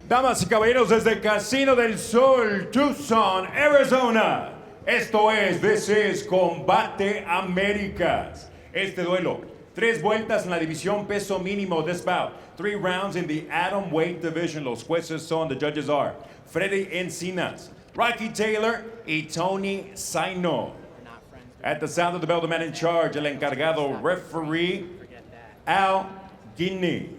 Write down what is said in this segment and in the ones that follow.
Damas y caballeros, desde Casino del Sol, Tucson, Arizona. This is Combate Americas. Este duelo, 3 vueltas en la división peso mínimo. This bout, 3 rounds in the atom weight division. Los jueces son, the judges are Freddy Encinas, Rocky Taylor, y Tony Saino. At the sound of the bell, the man in charge, el encargado referee, Al Guinea.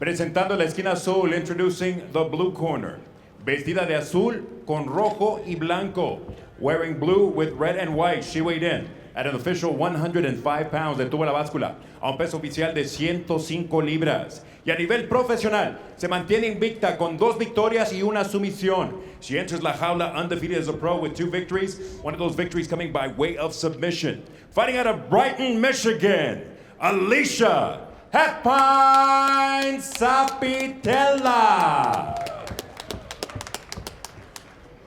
Presentando la esquina azul, introducing the blue corner. Vestida de azul con rojo y blanco. Wearing blue with red and white, she weighed in at an official 105 pounds. Detuvo la báscula a un peso oficial de 105 libras. Y a nivel profesional, se mantiene invicta con 2 victorias y una sumisión. She enters la jaula undefeated as a pro with 2 victories. One of those victories coming by way of submission. Fighting out of Brighton, Michigan, Alesha Zappitella.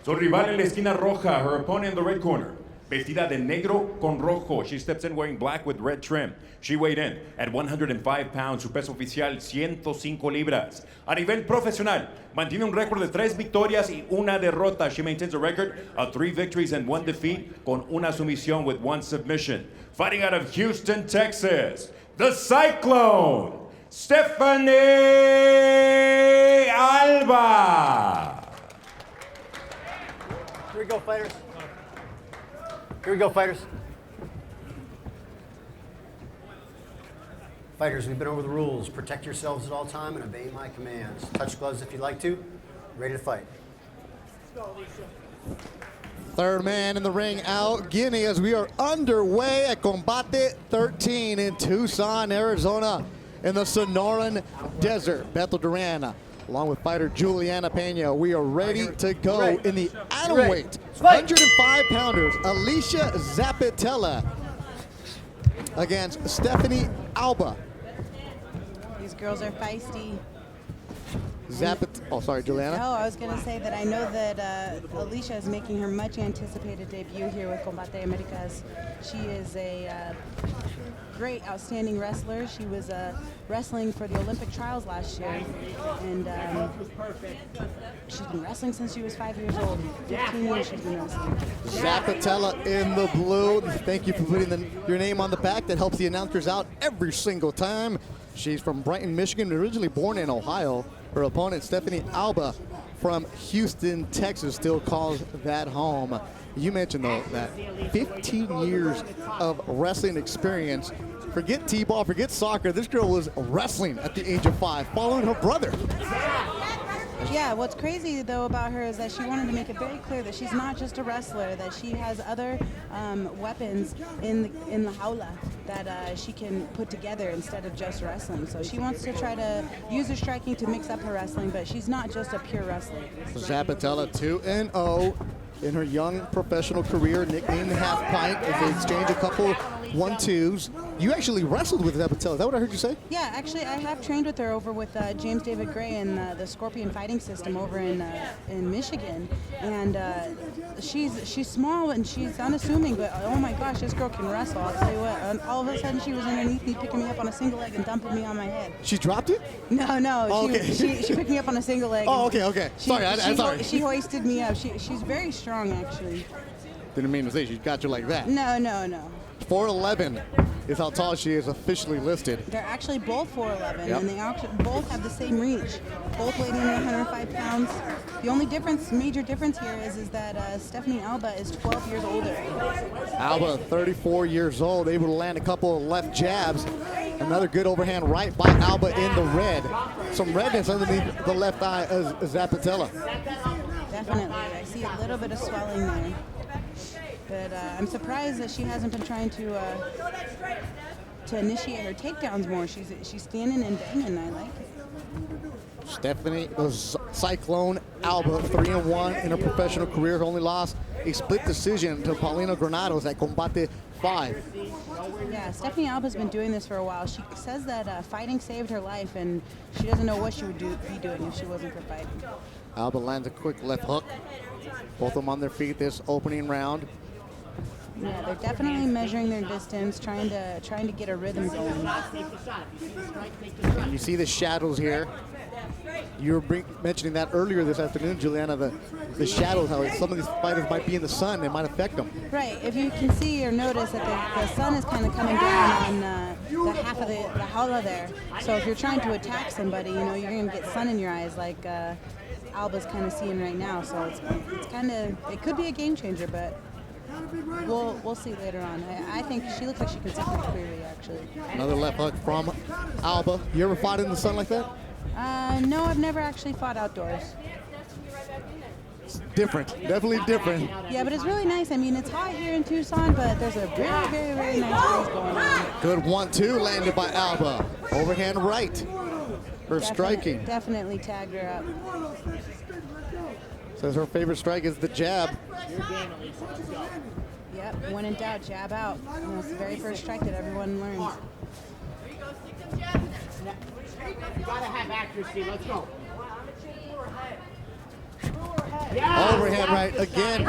Su rival en la esquina roja, her opponent in the red corner. Vestida de negro con rojo. She steps in wearing black with red trim. She weighed in at 105 pounds. Su peso oficial, 105 libras. A nivel profesional, mantiene un récord de 3 victorias y una derrota. She maintains a record of 3 victories and 1 defeat con una sumisión with 1 submission. Fighting out of Houston, Texas, the Cyclone, Stephanie Alba. Here we go, fighters. Here we go, fighters. Fighters, we've been over the rules. Protect yourselves at all time and obey my commands. Touch gloves if you'd like to. Ready to fight. Third man in the ring, Al Guinea, as we are underway at Combate 13 in Tucson, Arizona, in the Sonoran Desert. Beto Duran, along with fighter Juliana Pena, we are ready to go in the atomweight. 105-pounders, Alesha Zappitella against Stephanie Alba. These girls are feisty. Oh, sorry, Juliana. No, I was going to say that I know that Alesha is making her much anticipated debut here with Combate Americas. She is a great, outstanding wrestler. She was wrestling for the Olympic trials last year, and she's been wrestling since she was 5 years old. 15 years she's been wrestling. Zappitella in the blue. Thank you for putting your name on the back. That helps the announcers out every single time. She's from Brighton, Michigan, originally born in Ohio. Her opponent, Stephanie Alba, from Houston, Texas, still calls that home. You mentioned, though, that 15 years of wrestling experience. Forget t-ball, forget soccer. This girl was wrestling at the age of 5, following her brother. Yeah, what's crazy, though, about her is that she wanted to make it very clear that she's not just a wrestler, that she has other weapons in the jaula that she can put together instead of just wrestling. So she wants to try to use her striking to mix up her wrestling, but she's not just a pure wrestler. Zappitella 2-0 in her young professional career, nicknamed the Half Pint, as they exchange a couple 1-2s. You actually wrestled with Zappitella. Is that what I heard you say? Yeah, actually, I have trained with her over with James David Gray and the Scorpion Fighting System over in Michigan. And she's small and she's unassuming, but oh my gosh, this girl can wrestle. I'll tell you what. All of a sudden, she was underneath me, picking me up on a single leg and dumping me on my head. She dropped it? No. Oh, okay. She picked me up on a single leg. Oh, okay. Sorry. She hoisted me up. She's very strong, actually. Didn't mean to say she got you like that. No. 4'11" is how tall she is officially listed. They're actually both 4'11", yep. and they both have the same reach. Both weighing in 105 pounds. The only major difference here is that Stephanie Alba is 12 years older. Alba, 34 years old, able to land a couple of left jabs. Another good overhand right by Alba in the red. Some redness underneath the left eye of Zappitella. Definitely. I see a little bit of swelling there. But I'm surprised that she hasn't been trying to initiate her takedowns more. She's standing and banging. I like it. Stephanie, the Cyclone Alba, 3-1 in her professional career. Her only loss, a split decision to Paulina Granados at Combate 5. Yeah, Stephanie Alba's been doing this for a while. She says that fighting saved her life, and she doesn't know what she would be doing if she wasn't for fighting. Alba lands a quick left hook. Both of them on their feet this opening round. Yeah, they're definitely measuring their distance, trying to get a rhythm going. You see the shadows here You were mentioning that earlier this afternoon, Juliana, the shadows, how some of these fighters might be in the sun, it might affect them. Right. If you can see or notice that the sun is kind of coming down on the half of the Jaula there. So if you're trying to attack somebody, you know, you're going to get sun in your eyes like Alba's kind of seeing right now. So it's kind of, it could be a game changer, but we'll see later on. I think she looks like she can see pretty clearly, actually. Another left hook from Alba. You ever fought in the sun like that? No, I've never actually fought outdoors. It's different, definitely different. Yeah, but it's really nice. I mean, it's hot here in Tucson, but there's a very, very, very nice breeze going on. Good 1-2 landed by Alba. Overhand right for striking. Definitely tagged her up. Says her favorite strike is the jab. Yep, when in doubt, jab out. And that's the very first strike that everyone learns. You gotta have accuracy. Let's go. Overhand right again.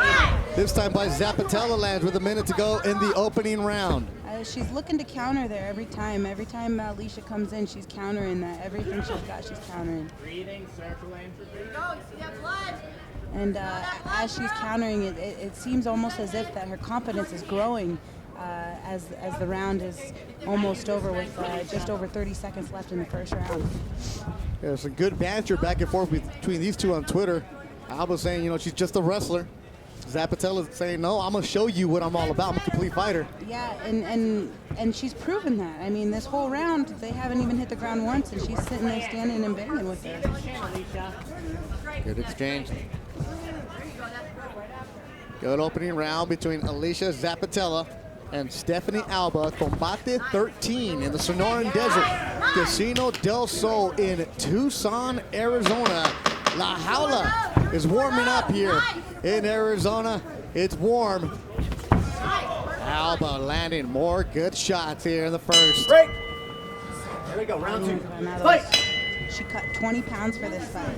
This time by Zappitella, lands with a minute to go in the opening round. She's looking to counter there every time. Every time Alesha comes in, she's countering that. Everything she's got, she's countering. Breathing, circling. And as she's countering it, it seems almost as if that her confidence is growing as the round is almost over with just over 30 seconds left in the first round. There's some good banter back and forth between these two on Twitter. Alba saying, you know, she's just a wrestler. Zappitella saying, no, I'm going to show you what I'm all about. I'm a complete fighter. Yeah, and she's proven that. I mean, this whole round, they haven't even hit the ground once, and she's sitting there standing and banging with her. Good exchange. Good opening round between Alesha Zappitella and Stephanie Alba. Combate 13 in the Sonoran Desert. Casino del Sol in Tucson, Arizona. La Jaula is warming up here in Arizona. It's warm. Alba landing more good shots here in the first. Break. There we go, round two. Fight. She cut 20 pounds for this fight.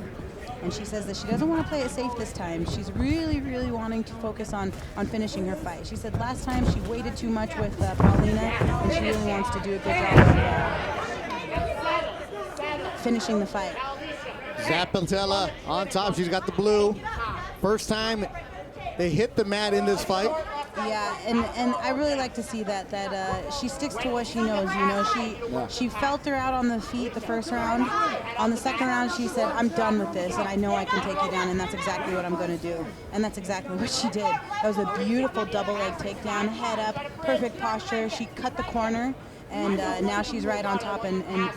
And she says that she doesn't want to play it safe this time. She's really, really wanting to focus on finishing her fight. She said last time she waited too much with Paulina, and she really wants to do a good job of finishing the fight. Zappitella on top. She's got the blue. First time they hit the mat in this fight. Yeah, and I really like to see that she sticks to what she knows. You know, she felt her out on the feet the first round. On the second round, she said, "I'm done with this, and I know I can take you down, and that's exactly what I'm going to do." And that's exactly what she did. That was a beautiful double leg takedown, head up, perfect posture. She cut the corner, and now she's right on top, and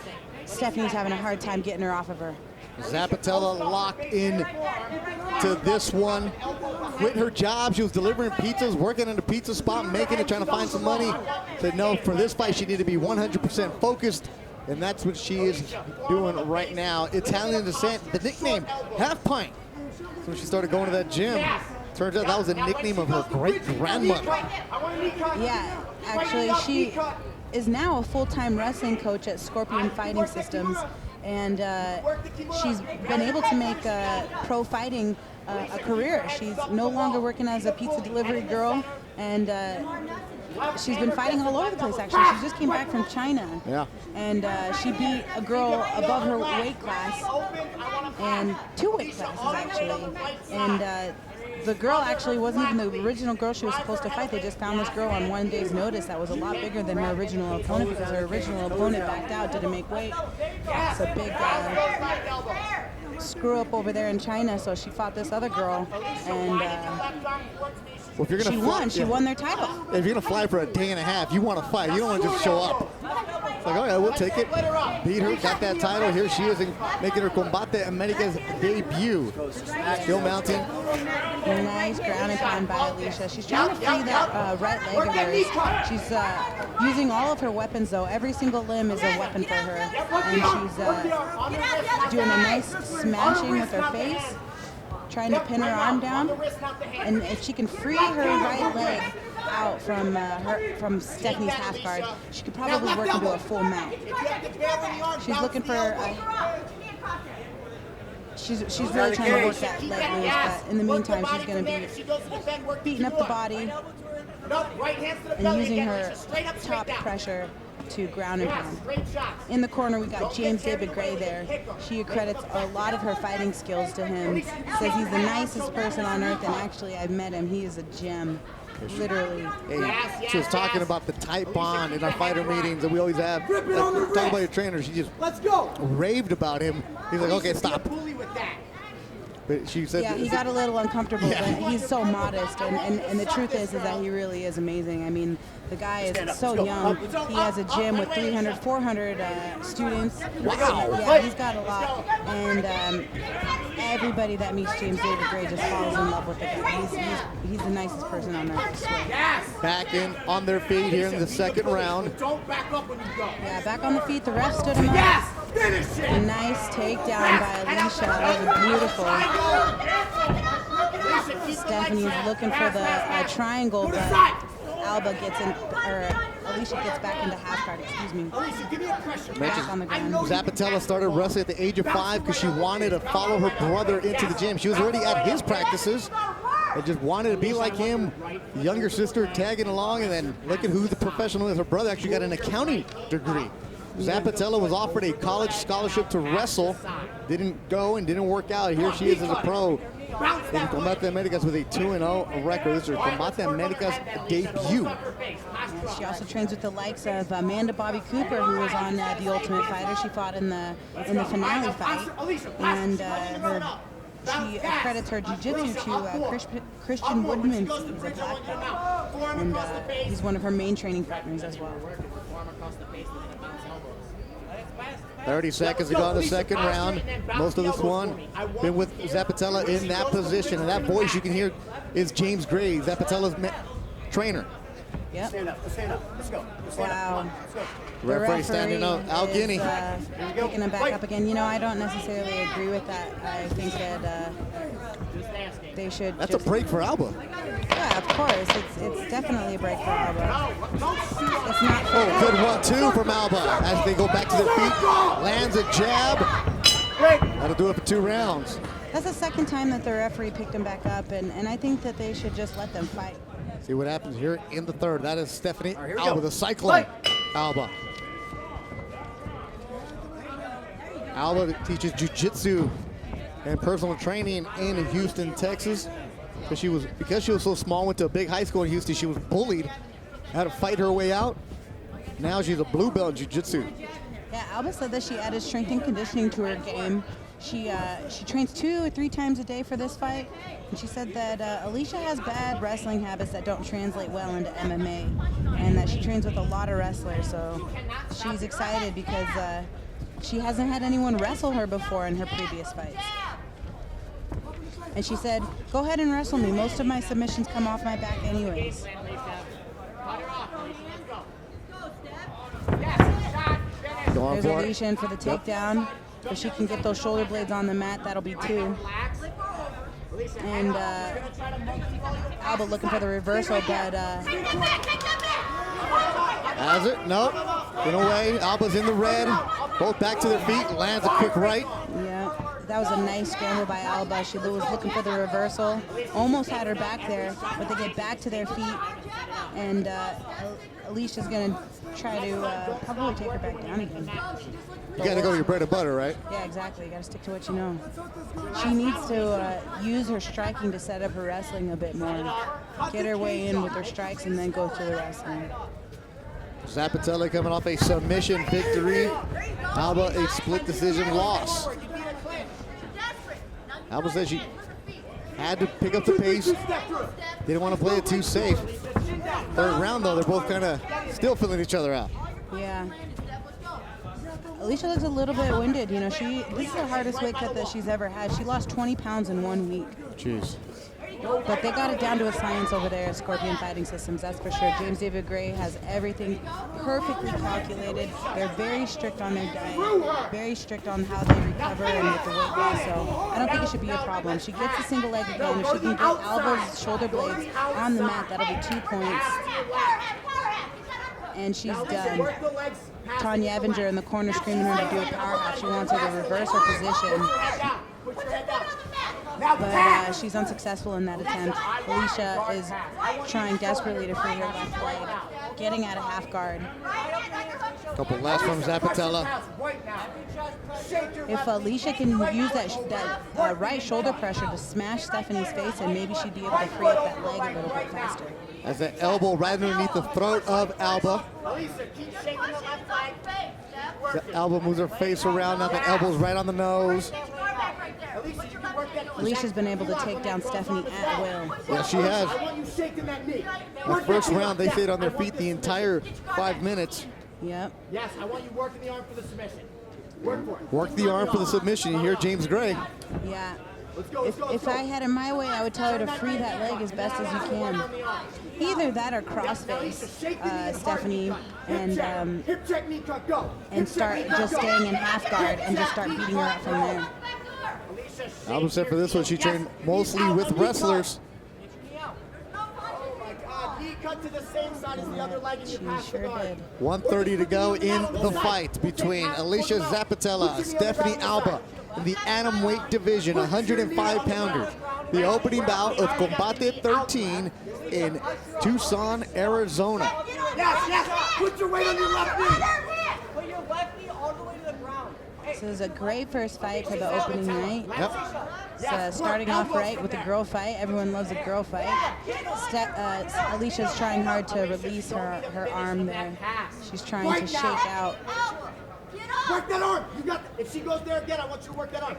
Stephanie's having a hard time getting her off of her. Zappitella locked in to this one. Quit her job. She was delivering pizzas, working in a pizza spot, making it, trying to find some money. Said no, for this fight she needed to be 100% focused, and that's what she is doing right now. Italian descent, the nickname, Half Pint. So she started going to that gym. Turns out that was a nickname of her great-grandmother. Yeah, actually, she is now a full-time wrestling coach at Scorpion Fighting Systems. And she's been able to make pro fighting a career. She's no longer working as a pizza delivery girl, and she's been fighting all over the place, actually. She just came back from China. Yeah. And she beat a girl above her weight class, and 2 weight classes, actually. And the girl actually wasn't even the original girl she was supposed to fight. They just found this girl on one day's notice that was a lot bigger than her original opponent, because her original opponent backed out, didn't make weight. It's a big screw up over there in China, so she fought this other girl, and well, if you're gonna she won. She won their title. If you're going to fly for a day and a half, you want to fight. You don't want to just show up. It's like, okay, we'll take it. Beat her, got that title. Here she is making her Combate Americas debut. Still mounting. Nice ground and pound by Alesha. She's trying to free that right leg of hers. She's using all of her weapons, though. Every single limb is a weapon for her. And she's doing a nice smashing with her face, trying to pin her arm down. And if she can free her right leg out from Stephanie's half guard, she could probably work into a full mount. She's looking for she's really trying to work that leg loose, but in the meantime she's going to be beating up the body and using her top pressure to ground and pound. In the corner, we got James David Gray there. She accredits a lot of her fighting skills to him. Says he's the nicest person on earth, and actually, I've met him. He is a gem, literally. Hey, she was talking about the tight bond in our fighter meetings that we always have. Like, talking about your trainer, she just raved about him. He's like, okay, stop. But she said, yeah, he got a little uncomfortable, but he's so modest, and the truth is that he really is amazing. I mean, the guy is so young. He has a gym with 300, 400 students. Wow. Yeah, he's got a lot, and everybody that meets James David Gray just falls in love with the guy. He's the nicest person on earth, I swear. back in on their feet here in the second round. Don't back up when you go. Yeah, back on the feet. The ref stood him up. Finish it. A nice takedown by Alesha. That was beautiful. Stephanie's looking for the triangle, but Alba gets in, or Alesha gets back into half guard. Excuse me. Back on the ground. Zappitella started wrestling at the age of 5 because she wanted to follow her brother into the gym. She was already at his practices and just wanted to be like him. Younger sister tagging along, and then look at who the professional is. Her brother actually got an accounting degree. Zappitella was offered a college scholarship to wrestle. Didn't go and didn't work out. Here she is as a pro in Combate Americas with a 2-0 record. This is her Combate Americas debut. She also trains with the likes of Amanda Bobby Cooper, who was on The Ultimate Fighter. She fought in the finale fight, and she accredits her jiu-jitsu to Christian Woodman. He's a black belt, and he's one of her main training partners as well. 30 seconds to go in the second round. Most of this one been with Zappitella in that position, and that voice you can hear is James Gray, Zappitella's trainer. Yep. Stand up. Let's go. Wow. The referee standing up. Al Guinea. Picking him back up again. You know, I don't necessarily agree with that. I think that they should. That's a break for Alba. Yeah, of course. It's definitely a break for Alba. It's not. Oh, good 1-2 from Alba as they go back to their feet. Lands a jab. That'll do it for 2 rounds. That's the second time that the referee picked him back up, and I think that they should just let them fight. See what happens here in the third. That is Stephanie Alba, the Cyclone. Alba. Alba teaches jiu-jitsu and personal training in Houston, Texas. Because she was so small, went to a big high school in Houston, she was bullied, had to fight her way out. Now she's a blue belt in jiu-jitsu. Yeah, Alba said that she added strength and conditioning to her game. She trains 2 or 3 times a day for this fight, and she said that Alesha has bad wrestling habits that don't translate well into MMA, and that she trains with a lot of wrestlers, so she's excited because she hasn't had anyone wrestle her before in her previous fights. And she said, go ahead and wrestle me. Most of my submissions come off my back anyways. There's Alesha in for the takedown. If she can get those shoulder blades on the mat, that'll be 2. And Alba looking for the reversal, but Has it? Nope. In a way, Alba's in the red. Both back to their feet. Lands a quick right. Yeah, that was a nice scramble by Alba. She was looking for the reversal. Almost had her back there, but they get back to their feet. And Alesha's going to try to probably take her back down again. You got to go to your bread and butter, right? Yeah, exactly. You got to stick to what you know. She needs to use her striking to set up her wrestling a bit more. Get her way in with her strikes and then go to the wrestling. Zappitella coming off a submission victory. Alba a split decision loss. Alba says she had to pick up the pace. Didn't want to play it too safe. Third round though, they're both kind of still filling each other out. Yeah. Alesha looks a little bit winded. You know, this is the hardest weight cut that she's ever had. She lost 20 pounds in 1 week. Jeez. But they got it down to a science over there at Scorpion Fighting Systems, that's for sure. James David Gray has everything perfectly calculated. They're very strict on their diet, very strict on how they recover and with the weight loss, so I don't think it should be a problem. She gets a single leg again. If she can get Alba's shoulder blades on the mat, that'll be 2 points. And she's done. Tanya Evinger in the corner screaming her to do a power half. She wants her to reverse her position. But she's unsuccessful in that attempt. Alesha is trying desperately to free her left leg, getting out of half guard. Couple left from Zappitella. If Alesha can use that right shoulder pressure to smash Stephanie's face, and maybe she'd be able to free up that leg a little bit faster. As that elbow right underneath the throat of Alba. The Alba moves her face around, now the elbow's right on the nose. Alesha's been able to take down Stephanie at will. Yeah, she has. The first round, they stayed on their feet the entire 5 minutes. Yep. Yes, I want you working the arm for the submission. Work for it. Work the arm for the submission. You hear James Gray. Yeah. Let's go, If I had it my way, I would tell her to free that leg as best as you can. Either that or crossface Stephanie and start just staying in half guard and just start beating her up from there. Alba said for this one, she trained mostly with wrestlers. Cut to the same side as the other leg and you pass Sure did. 1:30 to go in the fight between Alesha Zappitella and Stephanie Alba in the atomweight division, 105-pounders. The opening bout of Combate 13 in Tucson, Arizona. Yes, put your weight on your left knee. Put your left knee all the way to the ground. This is a great first fight for the opening night. Yep. It's starting off right with a girl fight. Everyone loves a girl fight. Alesha's trying hard to release her arm there. She's trying to shake out. Work that arm. You got. If she goes there again, I want you to work that arm.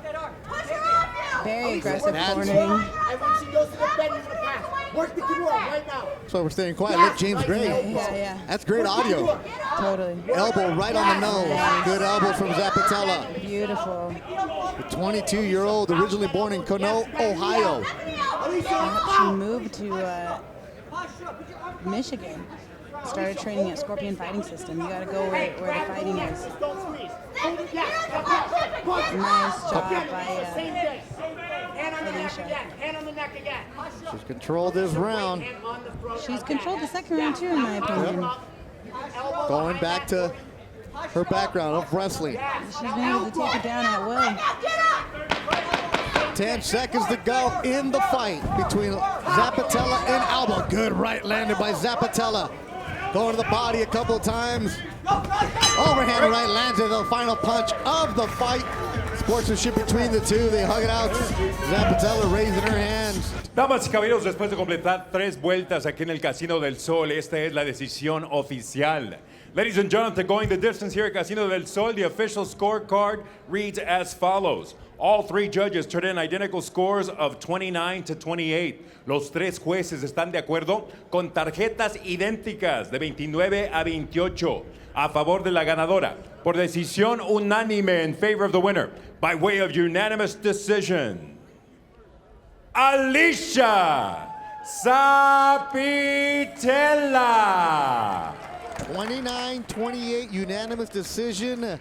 Very aggressive cornering. And when she goes to the bend, you're gonna pass. Work the Kimura right now. So we're staying quiet. Let James Gray. Yeah. That's great audio. Totally. Elbow right on the nose. Good elbow from Zappitella. Beautiful. The 22-year-old, originally born in Cono, Ohio. She moved to Michigan. Started training at Scorpion Fighting System. You gotta go where the fighting is. Nice job by Alesha. Hand on the neck again. She's controlled this round. She's controlled the second round too, in my opinion. Going back to her background of wrestling. She's been able to take her down at will. 10 seconds to go in the fight between Zappitella and Alba. Good right landed by Zappitella. Going to the body a couple of times. Overhand right lands at the final punch of the fight. Sportsmanship between the two. They hug it out. Zappitella raising her hands. Damas y caballeros, después de completar 3 vueltas aquí en el Casino del Sol, esta es la decisión oficial. Ladies and gentlemen, going the distance here at Casino del Sol, the official scorecard reads as follows. All 3 judges turned in identical scores of 29 to 28. Los 3 jueces están de acuerdo con tarjetas idénticas de 29 a 28 a favor de la ganadora por decisión unánime in favor of the winner by way of unanimous decision. Alesha Zappitella. 29-28 unanimous decision.